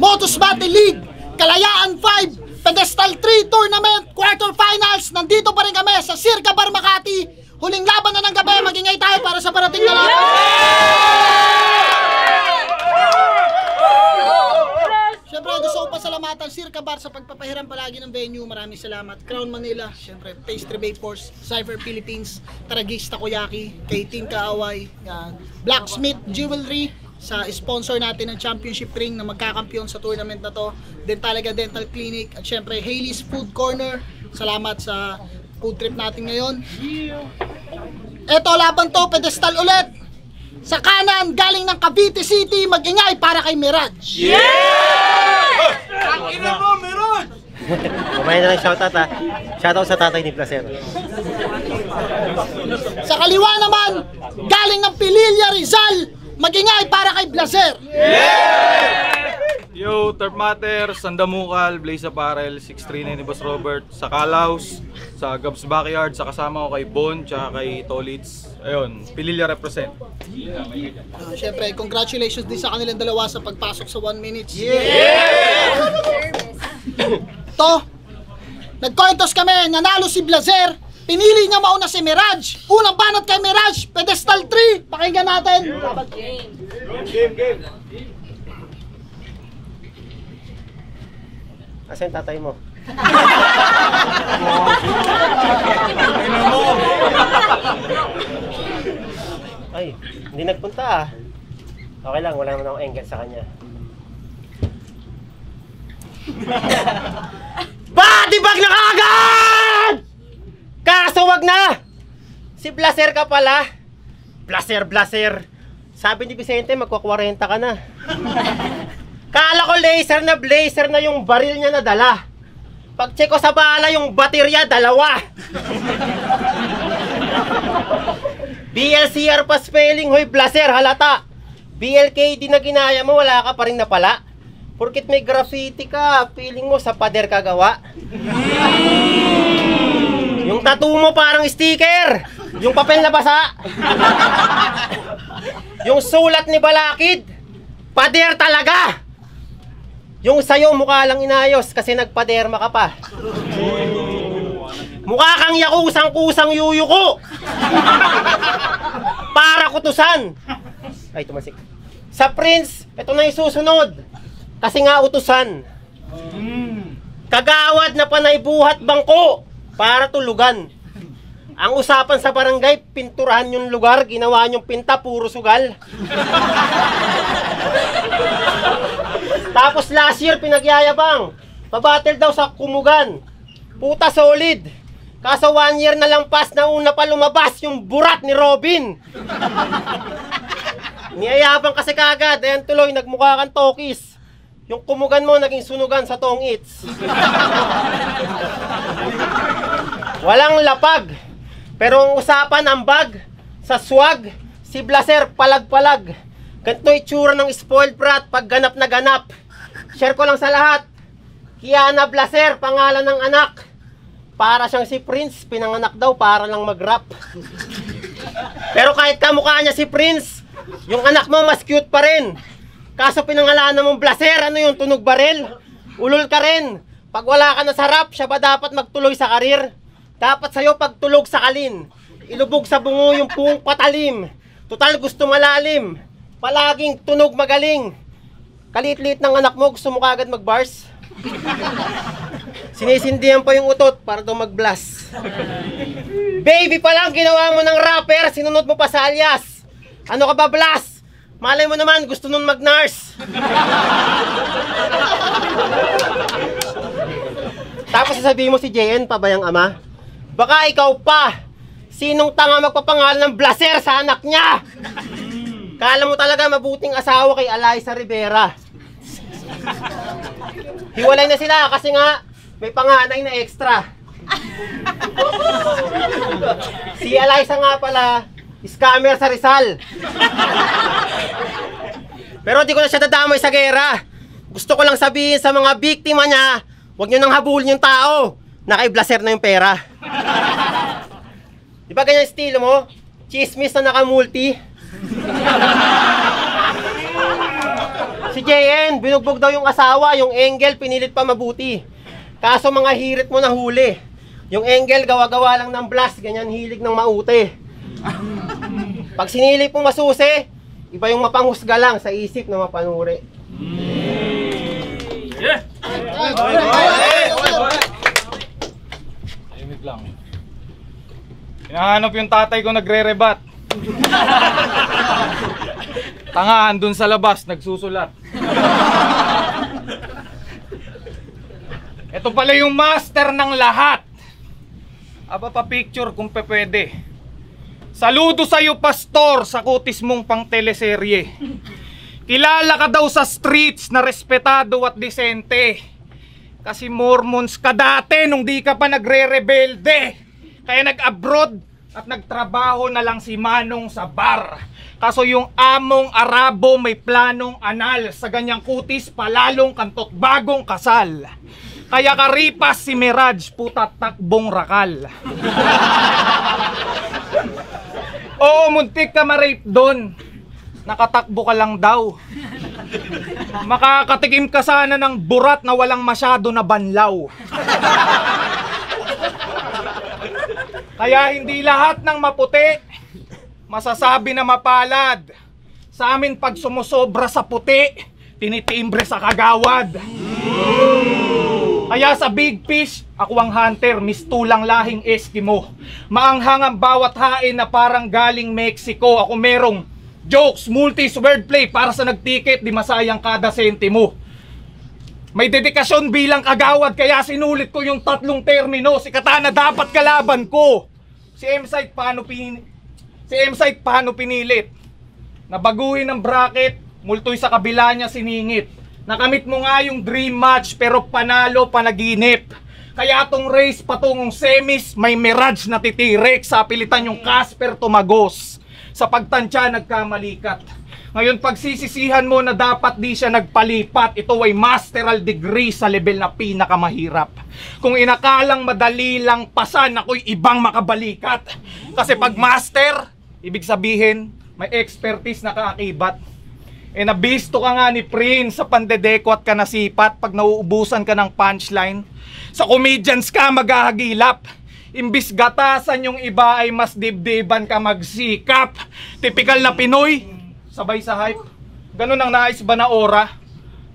Motus Battle League, Kalayaan 5, Pedestal 3 Tournament, Quarterfinals. Nandito pa rin kami sa Circa Bar Makati. Huling laban na ng gabi, magingay tayo para sa parating na laban. Siyempre gusto ko pasalamatan Circa Bar sa pagpapahiram palagi ng venue. Maraming salamat. Crown Manila, siyempre Pastry Vapors, Cypher Philippines, Taragis Takoyaki, kay Team Kaaway, Blacksmith Jewelry, sa sponsor natin ng championship ring na magkakampiyon sa tournament na to, Dentalaga Dental Clinic, at syempre Hailey's Food Corner. Salamat sa food trip natin ngayon. Eto, laban to, pedestal ulit. Sa kanan, galing ng Cavite City, mag-ingay para kay Mirage. Ang ina mo, Mirage! Kumain na lang shoutout ha. Shoutout sa tatay ni Placer. Sa kaliwa naman, galing ng Pililla Rizal, mag-ingay para kay Blazer. Yo, Turf Matter, Sandamukal, Blaze Apparel, 639 ni Boss Robert, sa Calaus, sa Gabs Backyard, sa kasama ko kay Bon, tsaka kay Tolits. Ayun, Pililla represent. Siyempre, congratulations din sa kanilang dalawa sa pagpasok sa 1 minutes. To, nagkointos kami, nanalo si Blazer. Pinili niya mauna si Mirage. Unang banat kay Mirage, Pedestal 3. Pakinggan natin. Game. Asan yung tatay mo? Ay, hindi nagpunta ah. Okay lang, wala naman akong engage sa kanya. Body bag na kaagad! Kaso wag na! Si Blazer ka pala. Blazer. Sabi ni Vicente, magkwa-40 ka na. Kala ko blazer na yung baril niya na dala. Pag check ko sa bala, yung baterya, 2. BLCR pa spelling, hoy Blazer, halata. BLKD na ginaya mo, wala ka pa rin napala. Porkit may graffiti ka, feeling mo sa pader ka gawa. Yung tattoo mo parang sticker. Yung papel na basa. Yung sulat ni Balakid, pader talaga. Yung sayo mukha lang inayos kasi nagpaderma ka pa. Mukha kang yakusang-kusang yuyuko. Para kutusan. Ay, tumasik. Sa Prince, ito na yung susunod. Kasi nga utusan. Kagawad na panay buhat bangko para tulugan. Ang usapan sa barangay, pinturahan yung lugar, ginawa yung pinta, puro sugal. Tapos last year, pinagyayabang. Pabattle daw sa Kumugan. Puta solid. Kaso 1 year na lang pas na una pa lumabas yung burat ni Robin. Niyayabang kasi kagad, ayan tuloy, nagmukha kang tokis. Yung Kumugan mo, naging sunugan sa tong its. Walang lapag. Pero ang usapan ang bag, sa swag, si Blazer palag-palag. Ganito itsura ng spoiled brat pag ganap na ganap. Share ko lang sa lahat. Kiana Blazer, pangalan ng anak. Para siyang si Prince, pinanganak daw para lang mag-rap. Pero kahit kamukha niya si Prince, yung anak mo mas cute pa rin. Kaso pinangalanan mong Blazer, ano yung tunog baril? Ulol ka rin. Pag wala ka na sa rap, siya ba dapat magtuloy sa karir? Dapat sa'yo pagtulog sa kalin. Ilubog sa bungo yung pung patalim. Total gusto malalim. Palaging tunog magaling. Kalit-lit ng anak mo, gusto mo kagad mag-bars? Sinisindihan pa yung utot para daw mag-blast. Baby pa lang ginawa mo ng rapper, sinunod mo pa sa alias. Ano ka ba, blast? Malay mo naman, gusto nun mag-nurse. Tapos sasabihin mo si JN pa ba yung ama? Baka ikaw pa. Sinong tanga magpapangalan ng Blazer sa anak niya? Kala mo talaga mabuting asawa kay Eliza Rivera. Hiwalay na sila kasi nga may panganay na extra. Si Eliza nga pala, scammer sa Rizal. Pero di ko na siya dadamay sa gera. Gusto ko lang sabihin sa mga biktima niya, huwag nyo nang habulin yung tao na kay Blazer na yung pera. Di ba ganyan estilo mo? Chismis na nakamulti. Si JN, binugbog daw yung asawa, yung Engel pinilit pa mabuti. Kaso mga hirit mo na huli. Yung Engel gawa-gawa lang ng blast, ganyan hilig ng maute. Pag sinilip mo masusi, iba yung mapanghusga lang sa isip na mapanuri. Tahimik lang. Hinahanap yung tatay ko nagre-rebat. Tanga, andun sa labas, nagsusulat. Ito pala yung master ng lahat. Aba pa picture kung pwede. Saludo sa'yo, pastor, sa kutis mong pang teleserye. Kilala ka daw sa streets na respetado at disente. Kasi Mormons ka dati nung di ka pa nagre-rebelde. Kaya nag-abroad at nagtrabaho na lang si Manong sa bar. Kaso yung among Arabo may planong anal. Sa ganyang kutis palalong kantot bagong kasal. Kaya karipas si Mirage puta takbong rakal. Oo, muntik ka ma-rape doon. Nakatakbo ka lang daw. Makakatikim ka sana ng burat na walang masyado na banlaw. Kaya hindi lahat ng maputi masasabi na mapalad. Sa amin pag sumusobra sa puti, tinitimbre sa kagawad. Kaya sa Big Fish, ako ang hunter, mistulang lahing Eskimo. Maanghang ang bawat hain na parang galing Mexico. Ako merong jokes, multis, wordplay para sa nagtiket, di masayang kada sentimo. May dedikasyon bilang kagawad, kaya sinulit ko yung 3 termino. Si Katana dapat kalaban ko. Si M-Site paano pinilit? Nabaguhin ang bracket, multoy sa kabila niya siningit. Nakamit mo nga yung dream match pero panalo panaginip. Kaya tong race patungong semis, may Mirage na titirik. Sa pilitan yung Casper tumagos. Sa pagtansya nagkamalikat. Ngayon pagsisisihan mo na dapat di siya nagpalipat. Ito ay masteral degree sa level na pinakamahirap. Kung inakalang madali lang pasan, ako'y ibang makabalikat. Kasi pag master, ibig sabihin may expertise na kaakibat. Nabisto ka nga ni Prince sa pandedeko at kanasipat pag nauubusan ka ng punchline. Sa comedians ka maghahagilap. Imbis gatasan yung iba ay mas dibdiban ka magsikap. Typical na Pinoy, sabay sa hype. Ganun ang nais ba na aura?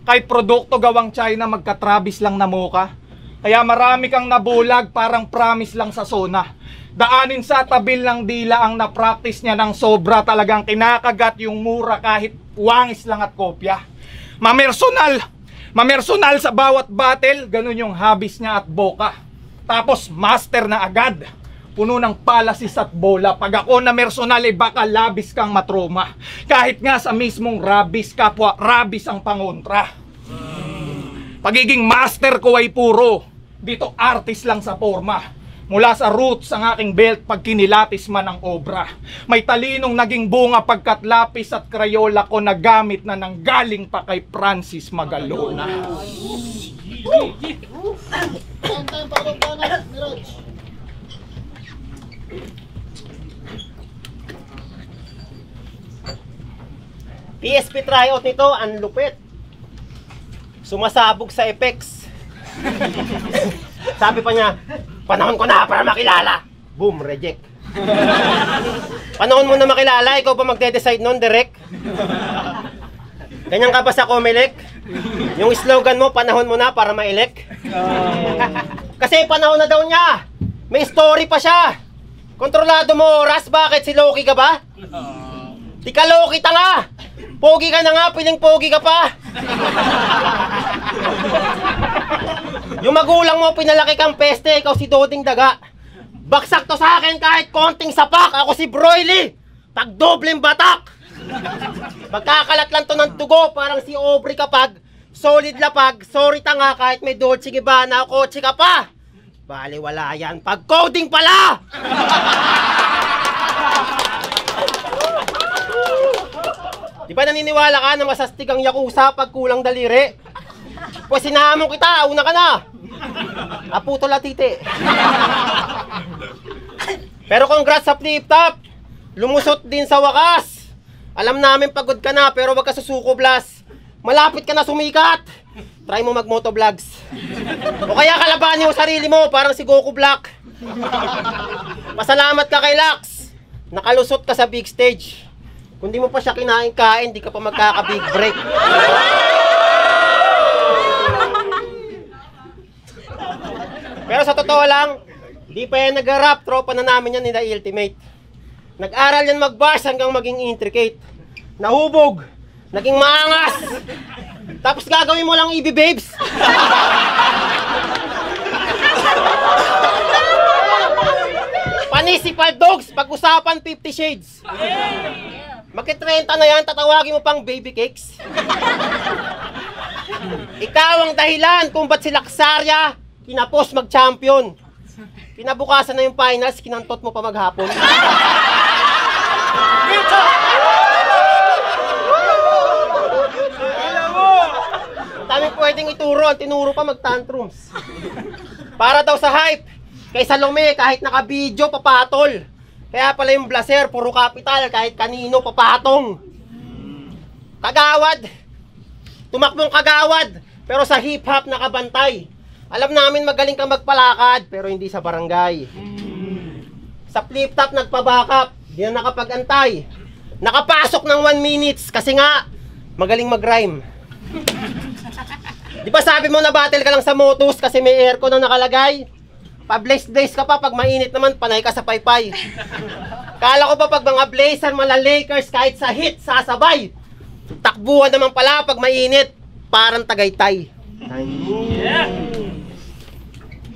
Kahit produkto gawang China, magka-Travis lang na moka. Kaya marami kang nabulag, parang promise lang sa sona. Daanin sa tabil ng dila ang na-practice niya ng sobra. Talagang kinakagat yung mura kahit wangis lang at kopya. Mamersonal sa bawat battle, ganun yung habis niya at boka. Tapos master na agad, puno ng palasis at bola. Pag ako na mersonal baka labis kang matroma. Kahit nga sa mismong rabis, kapwa rabis ang pangontra. Pagiging master ko ay puro, dito artist lang sa forma. Mula sa roots ang aking belt pag kinilatis man ang obra. May talinong naging bunga pagkat lapis at krayola ko nagamit na nanggaling pa kay Francis Magalona. PSP tryout nito, ang lupit. Sumasabog sa effects. Sabi pa niya, panahon ko na para makilala. Boom, reject. Panahon mo na makilala, ikaw pa magde-decide nun, direct. Ganyan ka ba sa Comelec? Yung slogan mo, panahon mo na para ma-elect. Kasi panahon na daw niya. May story pa siya. Kontrolado mo oras, bakit si Loki ka ba? Di ka Loki, tanga. Pogi ka na nga, piling pogi ka pa. Yung magulang mo, pinalaki kang peste, ikaw si Doding Daga. Baksak to sa akin kahit konting sapak, ako si Broily. Tagdobleng batak. Magkakalat lang to ng dugo, parang si Aubrey kapag solid lapag, sorry tanga kahit may Dolce Gabbana o kotse ka pa. Bali wala yan, pag coding pala. Di ba naniniwala ka na masastig ang yakuza pag kulang daliri? Pues sinahamon kita, una ka na. Aputo latite. Pero congrats sa flip top. Lumusot din sa wakas. Alam namin pagod ka na pero wag ka susuko blas. malapit ka na sumikat. Try mo mag-motovlogs. O kaya kalabanin mo sarili mo, parang si Goku Black. Pasalamat ka kay Lax. Nakalusot ka sa big stage. Kung di mo pa siya kinain-kain, di ka pa magkaka-big break. Pero sa totoo lang, di pa yan nag-rap, tropa na namin yan ni The Ultimate. Nag-aral yan mag-bars hanggang maging intricate. Nahubog, naging maangas. Tapos gagawin mo lang EB Babes. Panisipal dogs, pag-usapan 50 shades. Magki-30 na yan, tatawagin mo pang baby cakes. Ikaw ang dahilan kung ba't si Laxaria kinapos mag-champion. Kinabukasan na yung finals, kinantot mo pa maghapon. Daming pwedeng ituro, ang tinuro pa mag-tantrums. Para daw sa hype, kay Salome kahit naka-video papatol. Kaya pala yung Blaser, puro capital, kahit kanino papatong. Kagawad, tumakbong kagawad, pero sa hip-hop nakabantay. Alam namin magaling kang magpalakad, pero hindi sa barangay. Sa flip-top nagpabackup, di na nakapag-antay. Nakapasok ng 1 minutes, kasi nga, magaling mag-rhyme. Di ba sabi mo na battle ka lang sa Motus kasi may aircon na nakalagay? Pa-blaze ka pa, pag mainit naman, panay ka sa paypay. Kala ko pa pag mga Blazer, mala Lakers, kahit sa hit, sasabay. Takbuhan naman pala pag mainit, parang Tagaytay.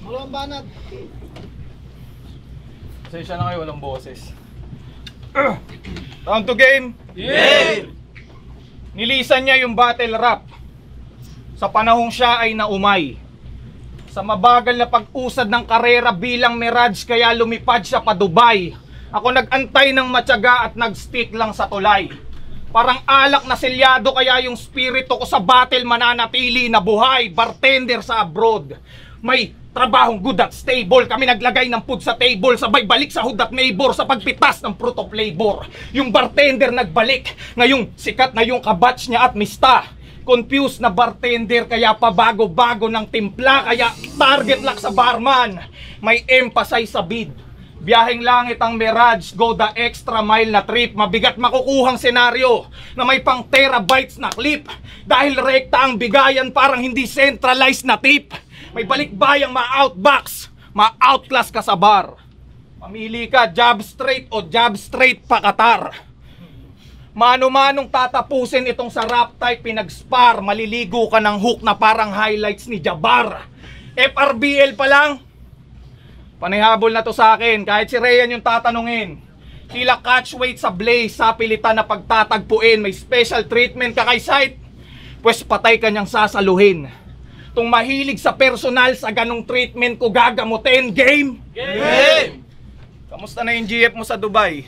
Walang banat. Pasensya na kayo, walang boses. Round to game. Nilisan niya yung battle rap sa panahong siya ay naumay. Sa mabagal na pag-usad ng karera bilang Mirage, kaya lumipad siya pa Dubai. Ako nag-antay ng matyaga at nag-stick lang sa tulay. Parang alak na selyado, kaya yung spirito ko sa battle mananatili na buhay. Bartender sa abroad, may trabahong good at stable. Kami naglagay ng food sa table, sabay balik sa hood at neighbor sa pagpitas ng fruit of labor. Yung bartender nagbalik, ngayong sikat na yung kabatch niya at mista. Confused na bartender, kaya pabago-bago ng timpla, kaya target lock sa barman. May emphasize sa bid. Biyaheng langit ang Mirage, go the extra mile na trip. Mabigat makukuhang senaryo na may pang terabytes na clip. Dahil rekta ang bigayan, parang hindi centralized na tip. May balikbayang ma-outbox, ma-outclass ka sa bar. Pamili ka, jab straight o jab straight pakatar. Mano-manong tatapusin itong sa rap type pinag-spar. Maliligo ka ng hook na parang highlights ni Jabbar. FRBL pa lang, panihabol na to sa akin. Kahit si Rayan yung tatanungin. Tila catch weight sa Blaze, sa pilitan na pagtatagpuin. May special treatment ka kay Sight, pues patay ka niyang sasaluhin. Tung mahilig sa personal, sa ganong treatment ko gagamutin. Game? Game! Kamusta na yung GF mo sa Dubai?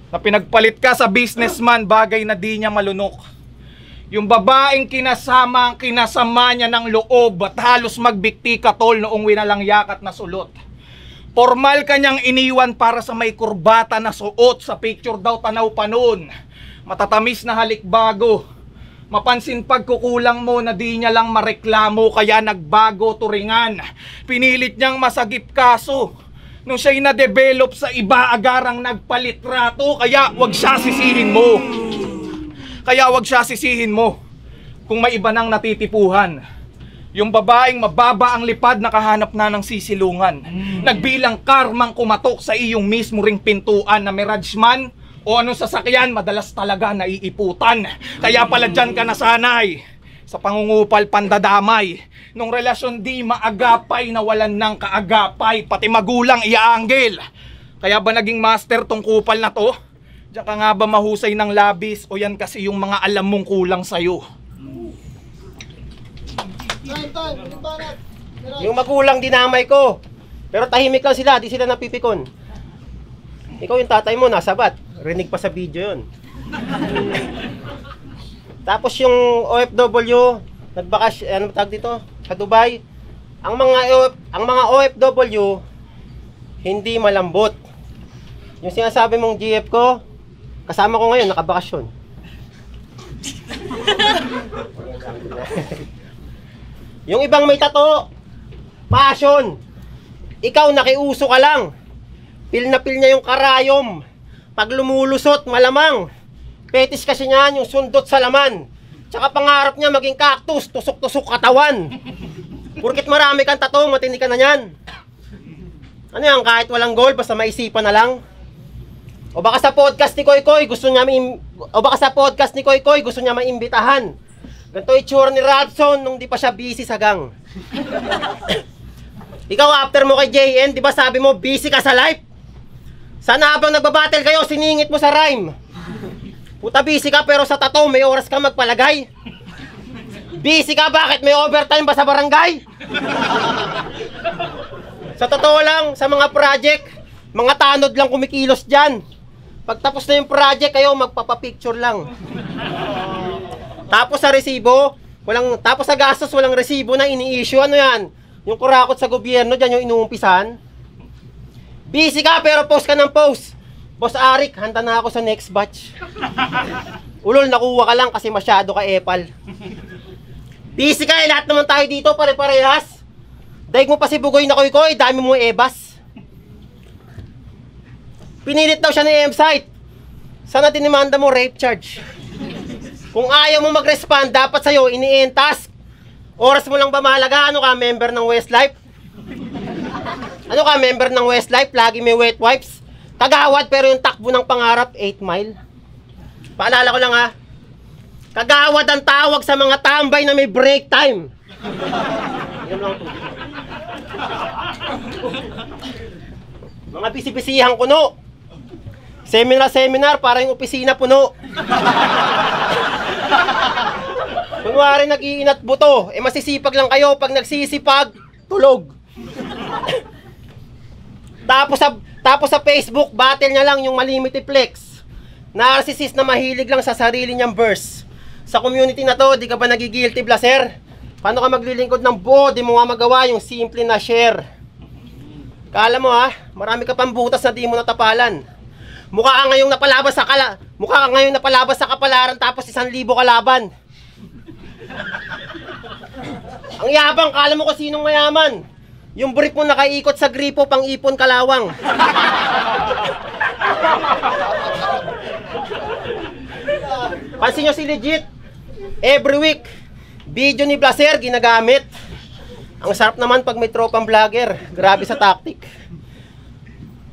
Na pinagpalit ka sa businessman, bagay na di niya malunok. Yung babaeng kinasama, ang kinasama niya ng loob at halos magbikti ka tol noong winalang yakat na sulot. Formal kanyang iniwan para sa may kurbata na suot, sa picture daw tanaw pa noon. Matatamis na halik bago. Mapansin pagkukulang mo na di niya lang mareklamo, kaya nagbago turingan. Pinilit niyang masagip kaso. Nung siya'y na-develop sa iba, agarang nagpalitrato, kaya wag siya sisihin mo. Kaya wag siya sisihin mo kung may iba nang natitipuhan. Yung babaeng mababa ang lipad, nakahanap na ng sisilungan. Nagbilang karmang kumatok sa iyong mismo ring pintuan na Mirage man o anong sasakyan, madalas talaga naiiputan. Kaya pala dyan ka nasanay sa pangungupal pandadamay. Nung relasyon di maagapay, nawalan ng kaagapay, pati magulang iaanggel. Kaya ba naging master tong kupal na to? Diyan ka nga ba mahusay ng labis, o yan kasi yung mga alam mong kulang sa'yo? Time, walang banat. Yung magulang dinamay ko, pero tahimik lang sila, di sila napipikon. Ikaw yung tatay mo, nasa bat. Rinig pa sa video yun. Tapos yung OFW, nagbakasyon, ano tawag dito? Sa Dubai. Ang mga OFW, hindi malambot. Yung sinasabi mong GF ko, kasama ko ngayon, nakabakasyon. Yung ibang may tato, passion. Ikaw nakiuso ka lang. Pil na pil niya yung karayom. Pag lumulusot, malamang. Petis kasi niyan yung sundot sa laman. Tsaka pangarap niya maging cactus, tusok-tusok katawan. Porkit marami kang tato, matindi ka na yan. Ano yan, kahit walang goal, basta maisipan na lang. O baka sa podcast ni Koy Koy, gusto niya maimbitahan. Ganito itsura ni Radson nung di pa siya busy sa gang. Ikaw after mo kay JN, di ba sabi mo busy ka sa life? Sana habang nagbabattle kayo, siningit mo sa rhyme. Puta, busy ka pero sa tattoo may oras ka magpalagay. Busy ka, bakit may overtime ba sa barangay? Sa totoo lang, sa mga project, mga tanod lang kumikilos dyan. Pag tapos na yung project, kayo magpapapicture lang. Tapos sa resibo, tapos sa gastos, walang resibo na ini-issue. Ano yan? Yung kurakot sa gobyerno, dyan yung inuumpisan. Busy ka pero post ka ng post. Boss Arik, handa na ako sa next batch. Ulol, nakuha ka lang kasi masyado ka epal. Busy ka, lahat naman tayo dito, pare-parehas. Daig mo pa si Bugoy na Koy-Koy, dami mo ebas. Pinilit daw siya ni M-Site. Sana dinimanda mo rape charge. Kung ayaw mo mag-respond, dapat sa'yo ini-entask. Oras mo lang ba mahalaga? Ano ka, member ng Westlife? Ano ka, member ng Westlife? Lagi may wet wipes. Kagawad pero yung takbo ng pangarap 8 mile. Paalala ko lang ha. Kagawad ang tawag sa mga tambay na may break time. Mga bisibisihan kuno. Seminar para yung opisina puno. Kunwari nag-iinat buto, masisipag lang kayo pag nagsisipag, tulog. Tapos sa Facebook, battle niya lang yung malimiti flex. Narcissist na mahilig lang sa sarili niyang verse. Sa community na to, di ka ba nagigilty, Blaser? Paano ka maglilingkod ng buo, di mo nga magawa yung simple na share? Kala mo ha, marami ka pang butas na di mo natapalan. Mukha ka ngayong napalabas sa kapalaran tapos 1,000 kalaban. Ang yabang, kala mo kung sinong mayaman. Yung brief mo nakaikot sa gripo pang ipon kalawang. Pansin nyo si Legit. Every week, video ni Blaser ginagamit. Ang sarap naman pag may tropang vlogger. Grabe sa tactic.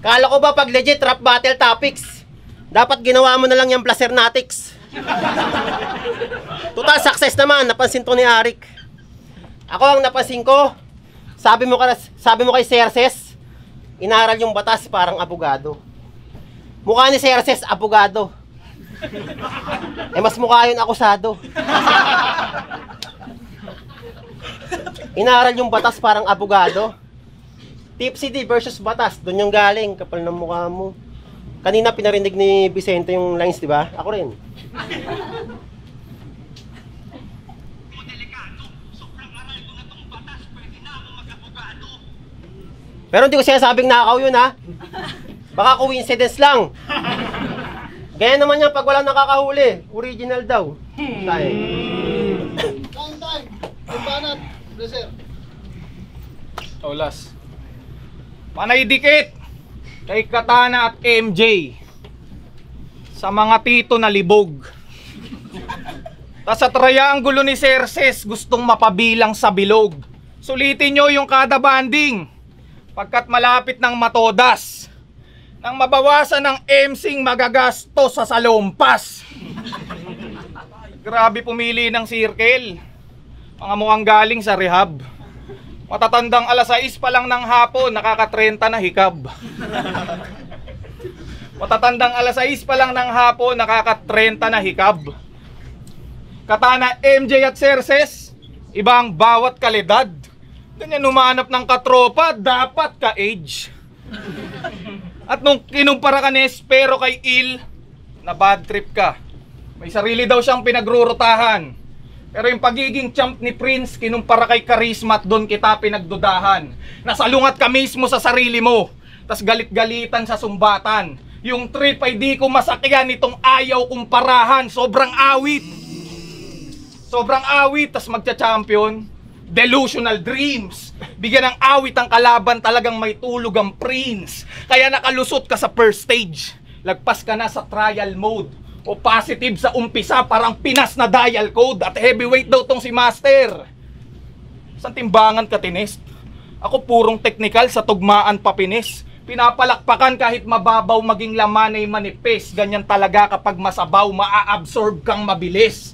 Kala ko ba pag legit rap battle topics, dapat ginawa mo na lang yung Blasernatics. Total success naman, napansin to ni Arik. Ako ang napansin ko, sabi mo kay Serses, inaral yung batas parang abogado. Mukha ni Serses, abogado. Mas mukha yun akusado. Inaral yung batas parang abogado. Tipsy D versus batas, doon yung galing, kapal ng mukha mo. Kanina pinarinig ni Vicente yung lines, di ba? Ako rin. Pero hindi ko sinasabing nakaw yun ha. Baka coincidence lang. Gaya naman yan pag walang nakakahuli. Original daw. Tayo. Time. Kumbanat. Blaser. Tolas. Panay dikit kay Katana at MJ sa mga tito na libog. Tas sa triangulo ni Serses gustong mapabilang sa bilog. Sulitin nyo yung kada banding pagkat malapit ng matodas nang mabawasan ng MCing magagasto sa salompas. Grabe pumili ng circle. Mga mukhang galing sa rehab. Matatandang alas 6 pa lang ng hapon, nakaka-30 na hikab. Matatandang alas 6 pa lang ng hapon, nakaka-30 na hikab. Katana, MJ at Serses, ibang bawat kalidad. Ganyan humanap ng katropa, dapat ka-age. At nung kinumpara ka ni Espero kay Il, na bad trip ka. May sarili daw siyang pinagrurutahan. Pero yung pagiging champ ni Prince, kinumpara kay Charisma at doon kita pinagdudahan. Nasalungat ka mismo sa sarili mo, tas galit-galitan sa sumbatan. Yung trip ay di ko masakyan, itong ayaw kong parahan, sobrang awit. Sobrang awit, tas magcha-champion. Delusional dreams. Bigyan ng awit ang kalaban, talagang may tulog ang prince. Kaya nakalusot ka sa first stage. Lagpas ka na sa trial mode. O positive sa umpisa, parang Pinas na dial code. At heavyweight daw tong si Master. Saan timbangan ka tinest? Ako purong technical, sa tugmaan papinis. Pinapalakpakan kahit mababaw, maging laman ay manipis. Ganyan talaga kapag masabaw, maa-absorb kang mabilis.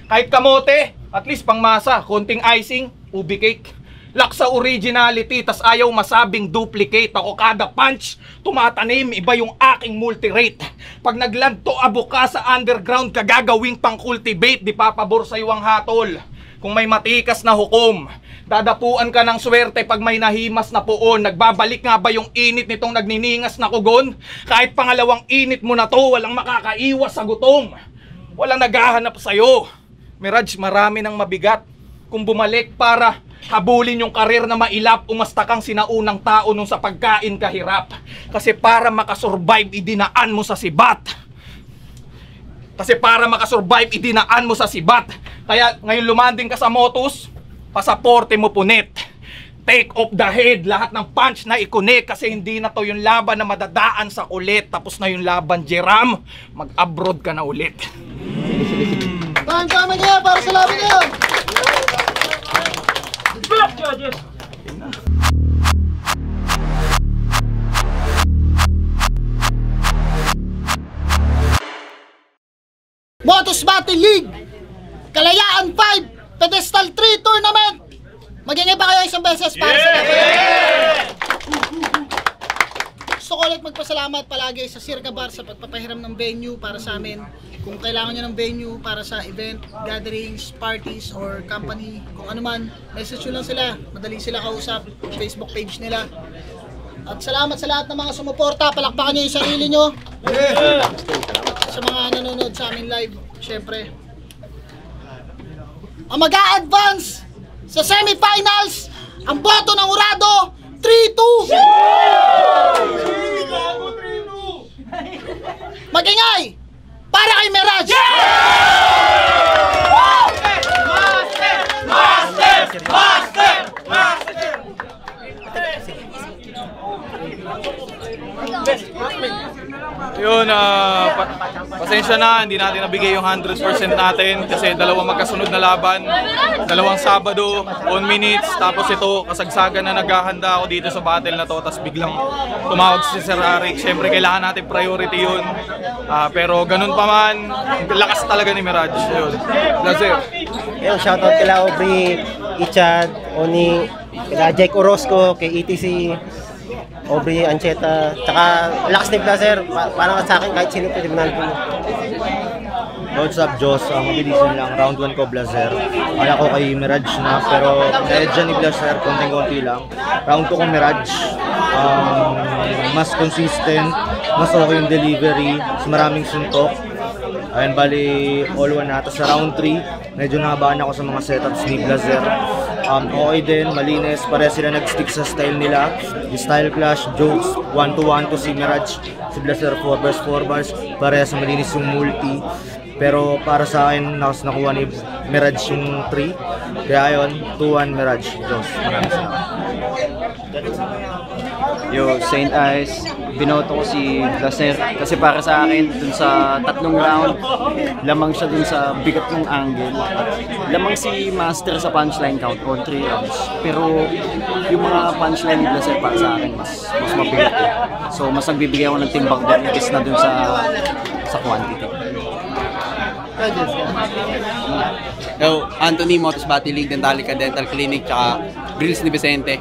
Kahit kamote, at least pangmasa, konting icing, ubi cake. Lak sa originality, tas ayaw masabing duplicate. Ako kada punch, tumatanim, iba yung aking multi-rate. Pag nagland to abuka sa underground, kagagawing pang-cultivate, di papabor sa iwang hatol. Kung may matikas na hukom, dadapuan ka ng swerte pag may nahimas na puon. Nagbabalik nga ba yung init nitong nagniningas na kugon? Kahit pangalawang init mo na to, walang makakaiwas sa gutom. Walang naghahanap sa'yo. Mirage, marami ng mabigat. Kung bumalik para habulin yung karir na mailap, umasta kang sinaunang tao nung sa pagkain kahirap. Kasi para makasurvive, idinaan mo sa sibat. Kaya ngayon lumanding ka sa motos, pasaporte mo punit. Take off the head, lahat ng punch na ikunik. Kasi hindi na to yung laban na madadaan sa kulit. Tapos na yung laban, Jeram, mag-abroad ka na ulit. Tama niya para sa laban niya. Motos Battle League, Kalayaan 5, Pedestal 3 Tournament. Magingay ba kayo isang beses para sa laban? Gusto ko ulit magpasalamat palagi sa Circa Bar sa pagpapahiram ng venue para sa amin. Kung kailangan nyo ng venue para sa event, gatherings, parties, or company, kung ano man, message nyo lang sila. Madali sila kausap, Facebook page nila. At salamat sa lahat ng mga sumuporta. Palakpakan nyo yung sarili nyo. Sa mga nanonood sa amin live, syempre. Ang mag-a-advance sa semifinals, ang boto ng Urado, 3-2! Magingay! Para kay Mirage! Yun, pasensya na, hindi natin nabigay yung 100% natin kasi dalawang magkasunod na laban, dalawang Sabado, 1 minutes, tapos ito, kasagsagan na naghahanda ako dito sa battle na to, tapos biglang tumawag si Sir Arik. Siyempre kailangan natin priority yun, pero ganun pa man, lakas talaga ni Mirage. Yun, Blazer. Yung shoutout kila Aubrey, Ichad, Oni, kila Jake Orozco, kay ETC, Aubrey Ancheta, tsaka lakas ni Blazer. Parang sa akin kahit sino pwede manalo mo. What's up, Joss? Mabilisan lang. Round 1 ko, Blazer. Kala ko kay Mirage na, pero dahil dyan ni Blazer, konting-konti lang. Round 2 ko Mirage. Mas consistent, mas okay yung delivery, mas maraming suntok. Ayun, bali, all one na. Tapos sa round 3, medyo nakabahan ako sa mga setups ni Blazer. Okay din, malinis, pare sila nag-stick sa style nila. Yung style clash, jokes, 1-to-1 to si Mirage. Si Blazer 4 vs 4 bars, pare sa malinis yung multi. Pero para sa akin, nakuha ni Mirage yung 3. Kaya ayun, 2-1 Mirage. Joss, maraming salamat. Yo, Saint Ice, binoto ko si Blazer kasi para sa akin dun sa tatlong round, lamang siya dun sa bigat ng angle. Lamang si Master sa punchline count on 3 rounds. Pero yung mga punchline ni Blazer para sa akin mas mabigat eh. So mas nagbibigay ako ng timbang doon imbes na dun sa quantity. Yo, Anthony, Motos Battle League, Dentalica Dental Clinic, tsaka Grills ni Vicente.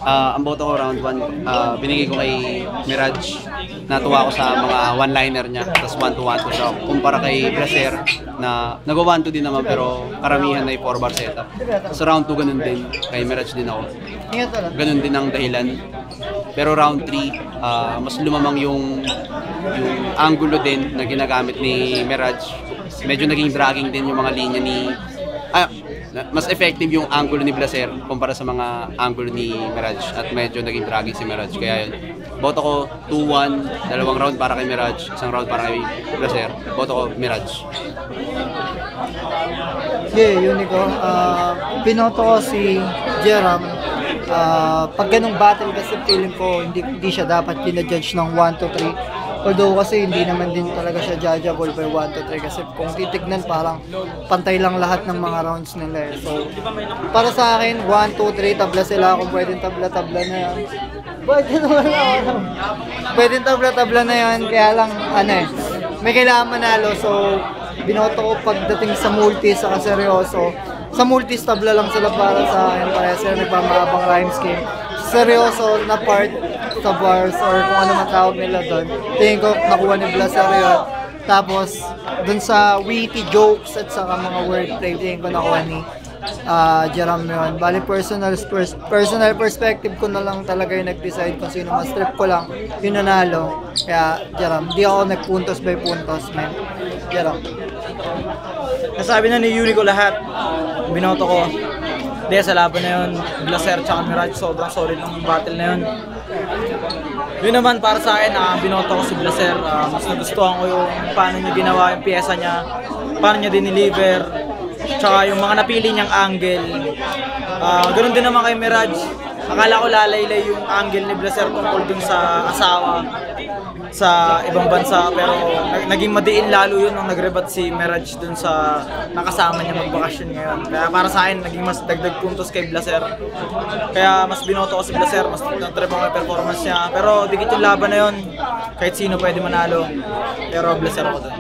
Ang boto ko round 1, binigay ko kay Mirage. Natuwa ko sa mga one-liner niya, tapos 1-to-1 ko siya. Kumpara kay Blazer na nag-1-2 din naman pero karamihan na yung 4-bar setup. So round 2 ganun din, kay Mirage din ako. Ganun din ang dahilan. Pero round 3, mas lumamang yung angulo din na ginagamit ni Mirage. Medyo naging dragging din yung mga linya ni... mas effective yung angulo ni Blazer kumpara sa mga angulo ni Mirage at medyo naging dragging si Mirage. Kaya yun, boto ko 2-1, dalawang round para kay Mirage, isang round para kay Blazer. Boto ko Mirage. Unico. Binoto ko si Jeram. Pag ganung battle kasi feeling ko hindi siya dapat ginajudge ng 1 to 3. Although kasi hindi naman din talaga siya judgeable by 1 to 3 kasi kung titignan parang pantay lang lahat ng mga rounds nila eh. So para sa akin 1, 2, 3 tabla sila kung pwedeng tabla-tabla na yan. Pwedeng tabla-tabla na yan kaya lang may kailangan manalo so binoto ko pagdating sa multis sa seryoso. Sa multis tabla lang sila para sa akin para sila nagpamahabang rhymes game. Seryoso na part sa bars or kung ano man tawag nila doon. Tingin ko nakuha ni Blaser yun. Tapos doon sa witty jokes at saka mga wordplay, tingin ko nakuha ni Jeram yun. Bali personal perspective ko na lang talaga yung nag-decide kung sino mas trip ko lang yung nanalo. Kaya Jeram, di ako nagpuntos by puntos, man. Jeram. Nasabi na ni Unico lahat. Binoto ko. Dahil sa laban na yun, Blaser tsaka Mirage, sobrang solid ng battle na yun. Yun naman para sa akin, binoto ko si Blaser. Mas nagustuhan ko yung paano niya ginawa yung pyesa niya, paano niya dineliver, tsaka yung mga napili niyang angle. Ganun din naman kay Mirage. Akala ko lalaylay yung angle ni Blaser tungkol dun sa asawa sa ibang bansa pero naging madiin lalo yun nung nagrebat si Mirage dun sa nakasama niya magbakasyon ngayon. Kaya para sa akin naging mas dagdag puntos kay Blaser. Kaya mas binoto ko si Blaser, mas natrip ako yung performance niya. Pero dikit yung laban na yun, kahit sino pwede manalo. Pero Blaser ako dun.